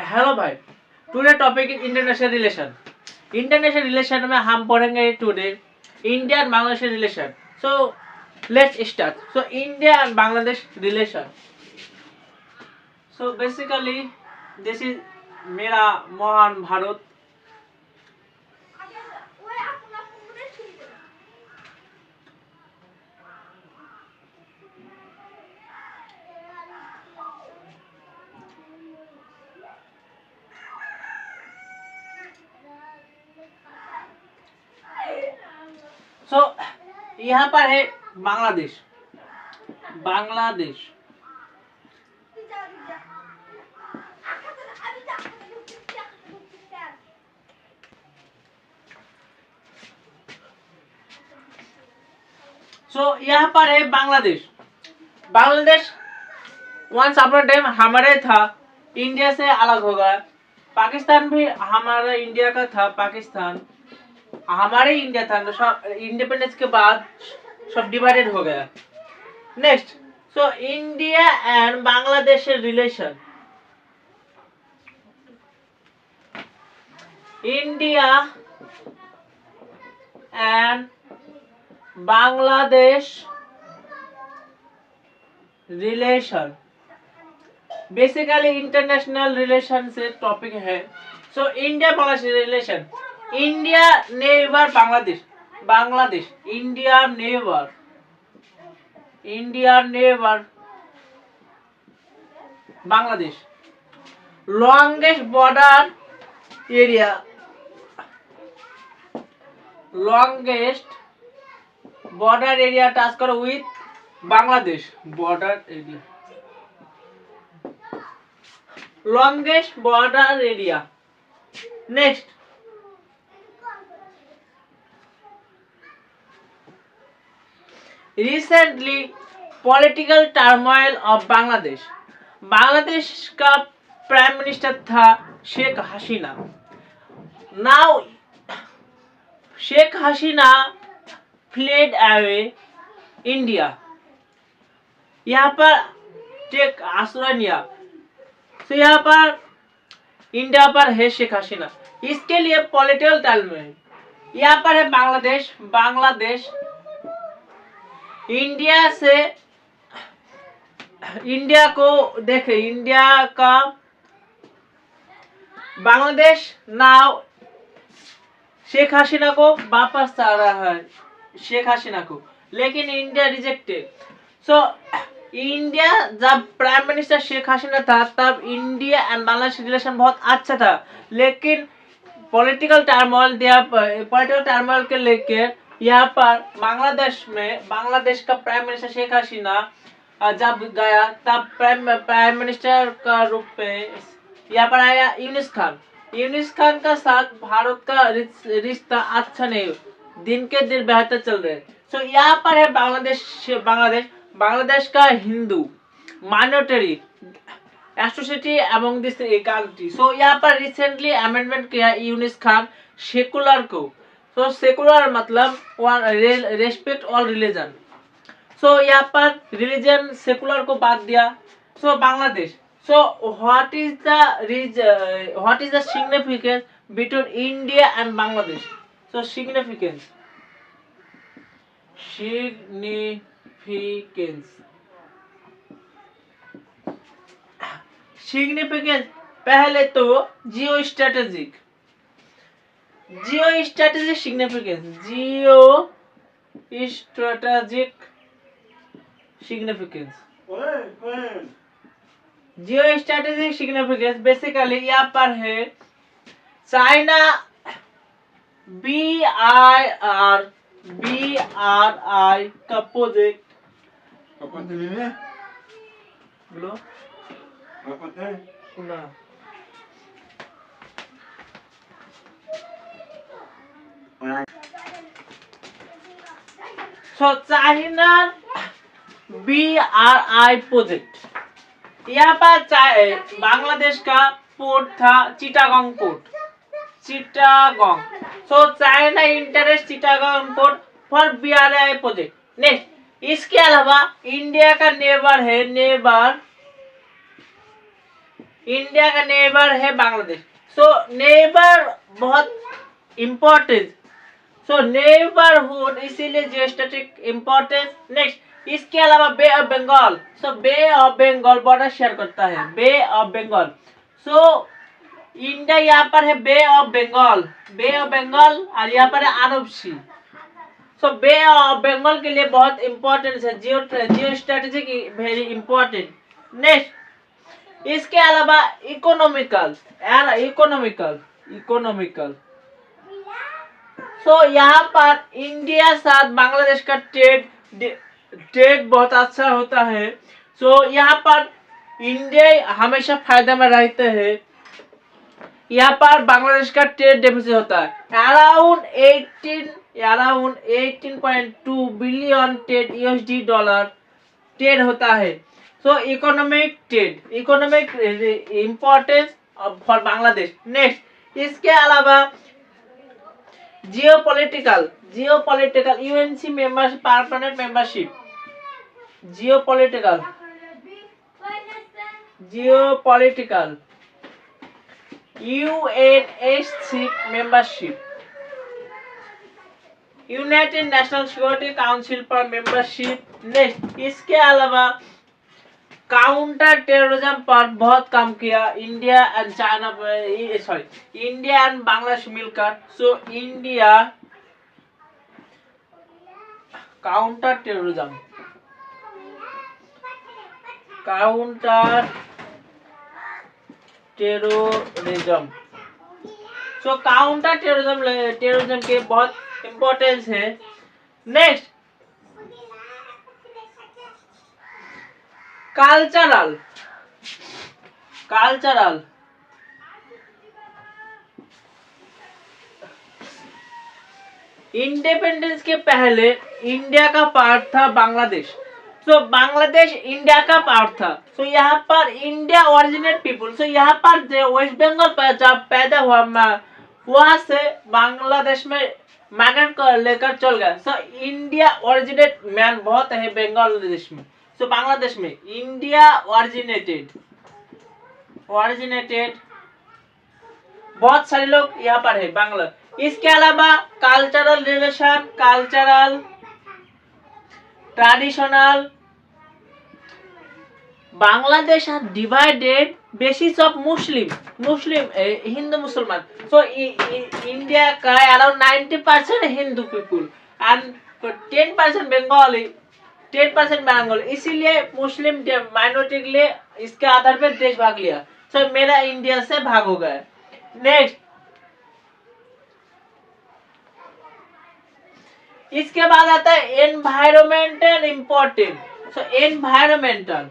Hello भाई, today topic is international relation. International relation में हम पढ़ेंगे today India and Bangladesh relation. So let's start. So India and Bangladesh relation. So basically this is मेरा महान भारत। सो यहाँ पर है बांग्लादेश। बांग्लादेश यहाँ पर है Bangladesh. Bangladesh once upon time हमारे था, इंडिया से अलग हो गया। पाकिस्तान भी हमारा इंडिया का था, पाकिस्तान हमारे इंडिया था, तो सब इंडिपेंडेंस के बाद सब डिवाइडेड हो गया। Next, so India and Bangladesh relation. India and Bangladesh relation basically international relation से टॉपिक है। So India Bangladesh relation. India never Bangladesh. Bangladesh India never. India never Bangladesh. Longest border area. Longest border area touch करो with Bangladesh. Border area, longest border area. Next, recently political turmoil of Bangladesh. Bangladesh का prime minister था Sheikh Hasina. Now Sheikh Hasina fled away India. यहाँ पर take आश्रय लिया। तो यहाँ पर इंडिया पर है शेख हसीना। इसके लिए पॉलिटिकल टर्मोइल। यहाँ पर है बांग्लादेश। बांग्लादेश इंडिया से, इंडिया को देखे, इंडिया का बांग्लादेश नाउ शेख हसीना को वापस आ रहा है, शेख हसीना को, लेकिन इंडिया रिजेक्टेड। सो इंडिया जब प्राइम मिनिस्टर शेख हसीना था तब इंडिया एंड बांग्लादेश रिलेशन बहुत अच्छा था, लेकिन पॉलिटिकल टर्मोइल के लेकर यहाँ पर बांग्लादेश में, बांग्लादेश का प्राइम मिनिस्टर शेख हसीना जब गया तब प्राइम मिनिस्टर का रूप में यहाँ पर आया यूनिस खान। यूनिस खान का साथ भारत का रिश्ता अच्छा नहीं, दिन के दिन बेहतर चल रहे। सो यहाँ पर है बांग्लादेश बांग्लादेश का Hindu minority a society among this equality. So यहाँ पर रिसेंटली अमेंडमेंट किया यूनिस खान सेकुलर को। सो सेकुलर मतलब रेस्पेक्ट ऑल रिलीजन। सो यहाँ पर रिलीजन सेकुलर को बात दिया। So Bangladesh. So what is the significance between India and Bangladesh? So significance पहले तो geo strategic significance. Geo strategic significance basically यहाँ पर है चाइना BRI का project. So China BRI project. यहाँ पर बांग्लादेश का पोर्ट था Chittagong port. So China interest Chittagong port for BRI project. Next, इसके अलावा इंडिया का नेबर है, नेबर इंडिया का नेबर है बांग्लादेश। सो नेबर बहुत इम्पोर्टेंट, सो नेबरहुड इसीलिए जियोस्टैटिक इम्पोर्टेंस। नेक्स्ट इसके अलावा Bay of Bengal, so Bay of Bengal border share करता है, Bay of Bengal. So India यहाँ पर है Bay of Bengal, Bay of Bengal, और यहाँ पर है अरब सी। सो बे ऑफ बंगाल के लिए बहुत इंपॉर्टेंट है, geo strategic very important. Next इसके अलावा इकोनॉमिकल, इकोनॉमिकल। सो यहाँ पर इंडिया साथ बांग्लादेश का ट्रेड बहुत अच्छा होता है। सो यहाँ पर इंडिया हमेशा फायदे में रहते हैं। यहाँ पर बांग्लादेश का ट्रेड डेफिसिट होता है around 18.2 billion trade USD dollar trade होता है। सो economic trade, economic importance for Bangladesh. Next इसके अलावा geopolitical, UNC membership, permanent membership, geopolitical UNSC membership, United national security council पर मेंबरशिप। नेक्स्ट इसके अलावा काउंटर टेररिज्म पर बहुत काम किया India and China, India and Bangladesh मिलकर। सो इंडिया काउंटर टेररिज्म, सो काउंटर टेररिज्म के बहुत इंपॉर्टेंस है। नेक्स्ट कल्चरल, इंडिपेंडेंस के पहले इंडिया का पार्ट था बांग्लादेश। सो बांग्लादेश इंडिया का पार्ट था। सो यहाँ पर इंडिया ओरिजिनेट पीपुल, सो यहाँ पर जो वेस्ट बंगाल पर जब पैदा हुआ वहां से बांग्लादेश में माइग्रेट कर लेकर चल गया। सो इंडिया ओरिजिनेट मैन बहुत है बांग्लादेश में। सो बांग्लादेश में इंडिया ओरिजिनेटेड बहुत सारे लोग यहाँ पर है बांग्ला। इसके अलावा cultural relation, cultural traditional, Bangladesh are divided basis of Muslim Hindu मुसलमान। सो इंडिया का around 90% Hindu people and 10% Bengali, 10% Bengal, इसीलिए मुस्लिम माइनॉरिटी के लिए इसके आधार पर देश भाग लिया। सो मेरा इंडिया से भाग हो गया। नेक्स्ट इसके बाद आता है एनवायरमेंटल इम्पोर्टेंट। सो एनवायरमेंटल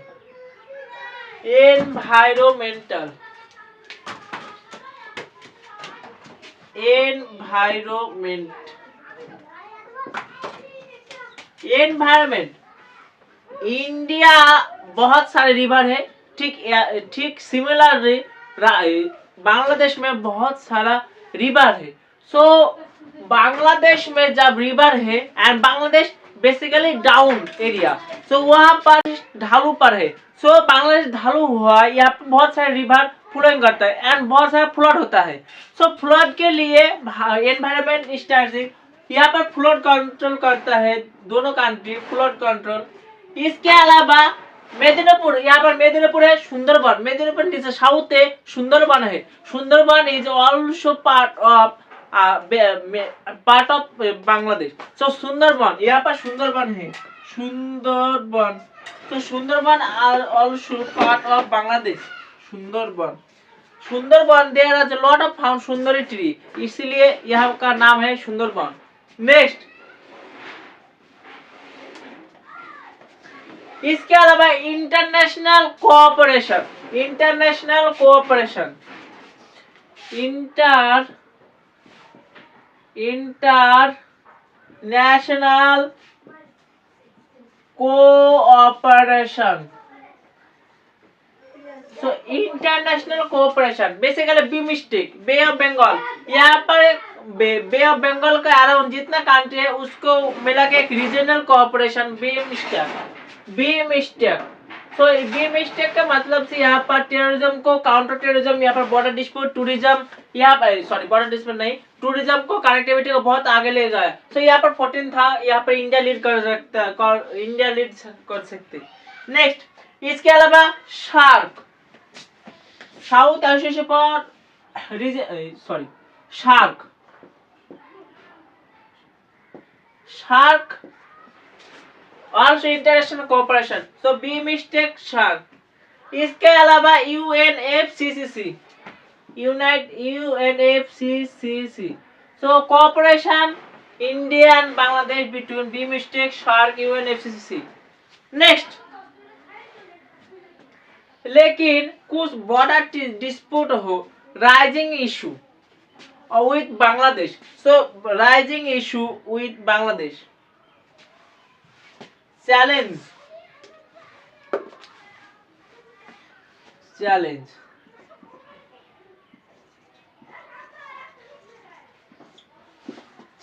इंडिया बहुत सारे रिवर है, ठीक सिमिलर बांग्लादेश में बहुत सारा रिवर है। सो बांग्लादेश में जब रिवर है and Bangladesh basically down area, so वहां पर ढालू पर है। सो बांग्लादेश ढालू हुआ, यहाँ पे बहुत सारे रिवर फ्लोइंग करता है एंड बहुत सारा फ्लड होता है। सो फ्लड के लिए एनवायरमेंट स्ट्रेटजी यहाँ पर फ्लड कंट्रोल करता है, दोनों कंट्री फ्लड कंट्रोल। इसके अलावा मेदिनीपुर, यहाँ पर मेदिनीपुर है, सुंदरबन, मेदिनीपुर नीचे साउथ है, सुंदरबन है। Sundarban is also part of Bangladesh. So Sundarban, यहाँ पर सुंदरबन है, सुंदरबन। तो Sundarban are also part of Bangladesh. Sundarban there are lot of found सुंदरी ट्री, इसीलिए यहाँ का नाम है सुंदरबन। नेक्स्ट इसके अलावा international cooperation, international cooperation. So international cooperation basically BIMSTEC, Bay of Bengal, यहाँ पर बे ऑफ बंगाल का अराउंड जितना कंट्री है उसको मिला के एक regional cooperation BIMSTEC. So be mistake का मतलब से यहाँ पर टेररिज्म को, काउंटर टेररिज्म, यहाँ पर बॉर्डर डिस्प्यूट, टूरिज्म, यहाँ पर सॉरी बॉर्डर डिस्प्यूट नहीं, टूरिज्म को, कनेक्टिविटी को बहुत आगे ले गया। सो यहाँ पर 14 था, यहाँ पर इंडिया लीड कर सकता, इंडिया लीड कर सकते। नेक्स्ट, इसके अलावा शार्क, साउथ एशिया पर sorry shark, shark also international cooperation, so B mistake shark। इसके अलावा UNFCCC, UNFCCC, so cooperation India and Bangladesh between B mistake shark UNFCCC। next, लेकिन कुछ बॉर्डर डिस्प्यूट हो, rising issue with Bangladesh, so rising issue with Bangladesh, challenge, challenge,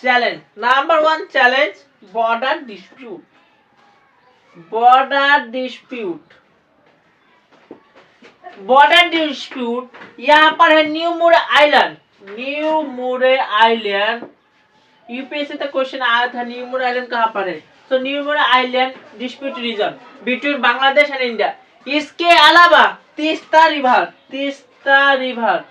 challenge, number one challenge, border dispute, border dispute, border dispute। यहाँ पर है New Moore Island, New Moore Island, UPSC तक question आया था New Moore Island कहाँ पर है। So New Moore Island dispute region between Bangladesh and India. इसके अलावा Teesta river, Teesta river,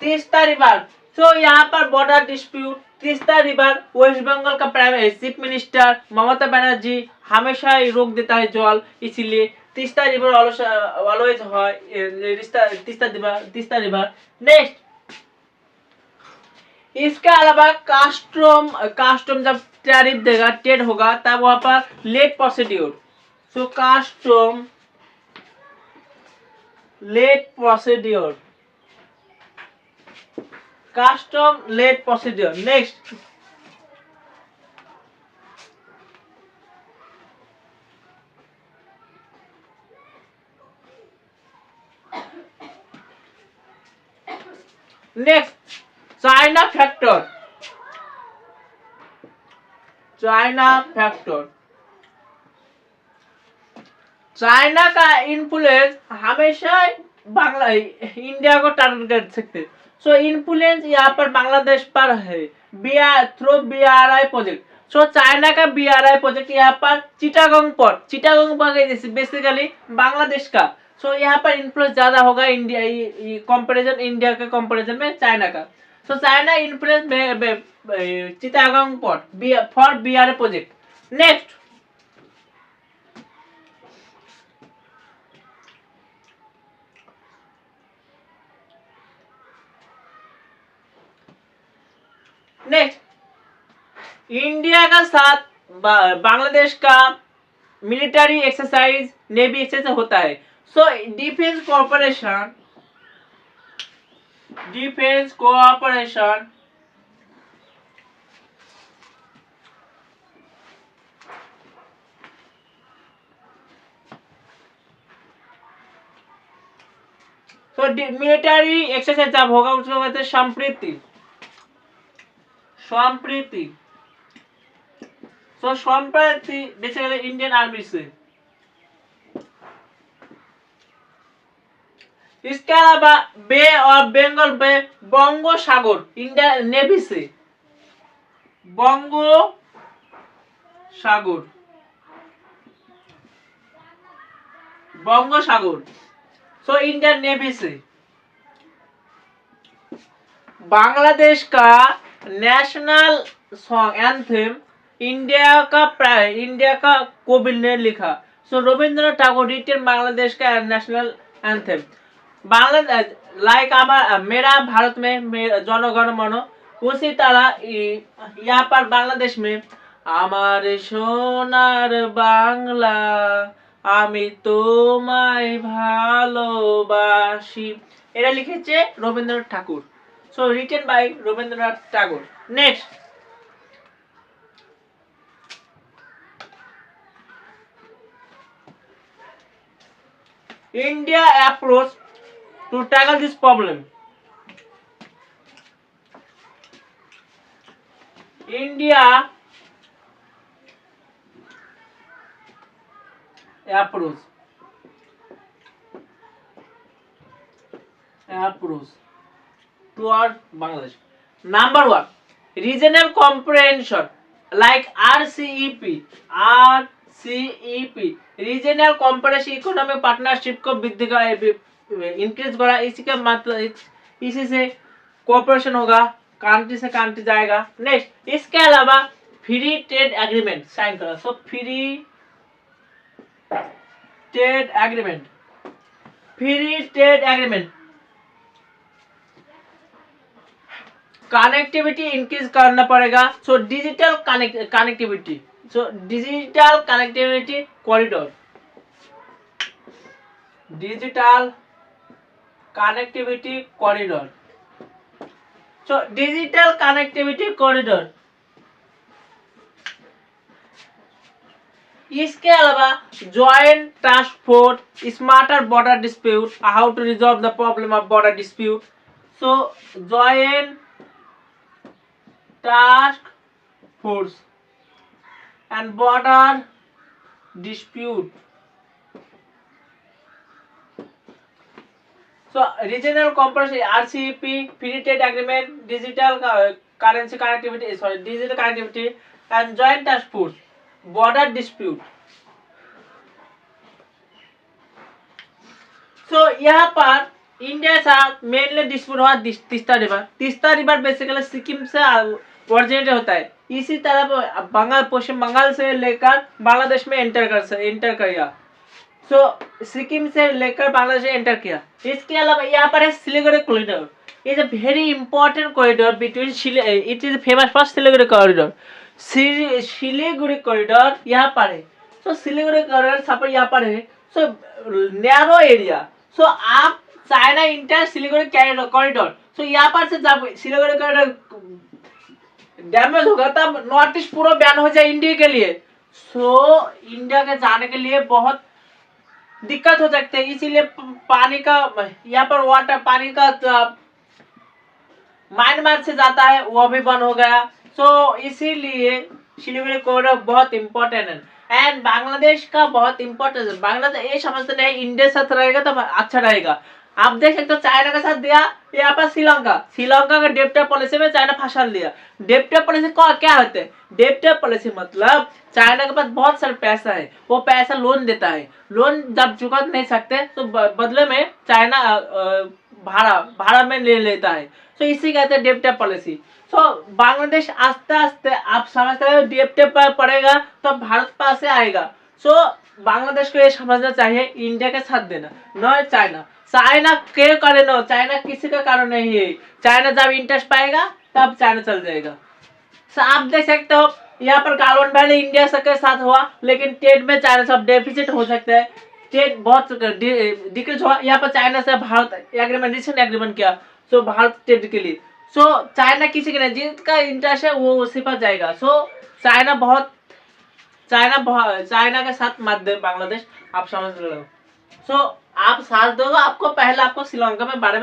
Teesta river, so यहाँ पर border dispute, Teesta river, West Bengal का prime chief minister Mamata Banerjee हमेशा ही रोक देता है जल, इसीलिए तीस्ता रिवर ऑलवेज है तीस्ता रिवर। नेक्स्ट, इसके अलावा कास्टम जब टैरिफ देगा, ट्रेड होगा, तब वहां पर late procedure, so custom late procedure, custom late procedure. Next, China factor, China factor, China का इन्फ्लुएंस हमेशा इंडिया को टारगेट कर सकते। सो इन्फ्लुएंस यहाँ पर बांग्लादेश पर है through BRI project. So China का BRI प्रोजेक्ट यहाँ पर चिटागोंग पर बेसिकली बांग्लादेश का। सो यहाँ पर इन्फ्लुएंस ज्यादा होगा इंडिया कंपैरिजन, इंडिया के कंपैरिजन में चाइना का। सो चाइना इन्फ्लुएंस में Chittagong port for BRI project. Next, India का साथ बांग्लादेश का मिलिट्री एक्सरसाइज, नेवी एक्सरसाइज होता है। So defence cooperation, defence cooperation, तो मिलिट्री एक्सरसाइज जब होगा उसको कहते हैं संप्रीति, संप्रीति। सो संप्रीति बेसिकली इंडियन आर्मी से। इसके अलावा बे और बंगाल बे, बंगो सागर इंडिया नेवी से, बंगो सागर, बंगो सागर, सो इंडियन नेवी से। बांग्लादेश का नेशनल सॉन्ग एंथम इंडिया का कोविल ने लिखा। सो रविंद्रनाथ टैगोर रिटन बांग्लादेश का नेशनल एंथम। बांग्लादेश लाइक मेरा भारत में जनगण मन, उसी तरह यहाँ पर बांग्लादेश में आमार सोनार बांगला आमी तोमाय भालोबासी, এটা লিখেছে Rabindranath Tagore. So written by Rabindranath Tagore. Next, India approach to tackle this problem. India approach approach toward Bangladesh. Number one, regional comprehension like RCEP, regional comprehensive economic partnership को वृद्धि का इंक्रीज करा, इसी के मतलब इसी से कोऑपरेशन होगा, कंट्री से कंट्री जाएगा. नेक्स्ट, इसके अलावा फ्री ट्रेड एग्रीमेंट साइन करा. So free trade agreement, connectivity increase करना पड़ेगा. So digital connectivity, corridor, digital connectivity corridor. So digital connectivity corridor. इसके अलावा joint task force, smarter border dispute, how to resolve the problem of border dispute. So joint task force and border dispute. So regional cooperation, RCEP, free trade agreement, digital currency connectivity, digital connectivity and joint task force, border dispute. So यहाँ पर India साथ mainly dispute हुआ Teesta river. Teesta river basically Sikkim से originate होता है. इसी तरह बंगाल, पश्चिम बंगाल से लेकर बांग्लादेश में एंटर किया. सो सिक्किम से लेकर बांग्लादेश में एंटर किया. इसके अलावा यहाँ पर है Siliguri corridor. Is a very important corridor between, it is famous for Siliguri corridor. Siliguri corridor यहाँ पर है. सो सिलीगुड़ी कॉरिडोर सपोज यहाँ पर है. सो नैरो एरिया. सो आप China inter Siliguri corridor. So यहाँ पर से जब सिलीगुड़ी कॉरिडोर डैमेज होगा तब नॉर्थ ईस्ट पूरा बैन हो जाए इंडिया के लिए. सो इंडिया के जाने के लिए बहुत दिक्कत हो सकते हैं. इसीलिए पानी का यहाँ पर वाटर, पानी का म्यांमार से जाता है, वो भी बंद हो गया. सो इसीलिए सिलीगुड़ी कॉरिडोर बहुत इंपॉर्टेंट है. एंड बांग्लादेश का बहुत इंपॉर्टेंट है. बांग्लादेश ये समझते नहीं इंडिया के साथ रहेगा तो अच्छा रहेगा. आप देख सकते हो चाइना के साथ दिया, यहाँ पर श्रीलंका का डेप्ट पॉलिसी में चाइना फंसा दिया. डेप्ट पॉलिसी क्या होते हैं? डेप्ट पॉलिसी मतलब चाइना के पास बहुत सारा पैसा है, वो पैसा लोन देता है. लोन जब चुका नहीं सकते तो बदले में चाइना भाड़ा में ले लेता है. तो इसी कहते हैं डेप्ट पॉलिसी. सो बांग्लादेश आस्ते आस्ते आप समझते हो डेप्ट पर पड़ेगा तो भारत पास से आएगा. सो बांग्लादेश को ये समझना चाहिए इंडिया के साथ देना, न चाइना. चाइना के कारण हो, चाइना किसी का कारण नहीं है. चाइना जब इंटरेस्ट पाएगा तब चाइना चल जाएगा. सो आप देख सकते हो यहाँ पर कार्बन वैली इंडिया के साथ हुआ, लेकिन ट्रेड में चाइना से डेफिसिट हो सकता है. ट्रेड बहुत डिक्रीज हुआ. यहाँ पर चाइना से भारत एग्रीमेंट, रिसेंट एग्रीमेंट किया. सो भारत ट्रेड के लिए. सो चाइना किसी के नहीं, जिसका इंटरेस्ट है वो उसी पर जाएगा. सो चाइना के साथ मत दे बांग्लादेश, आप समझ रहे हो. सो आप साथ दो, आपको पहले आपको श्रीलंका में बारे में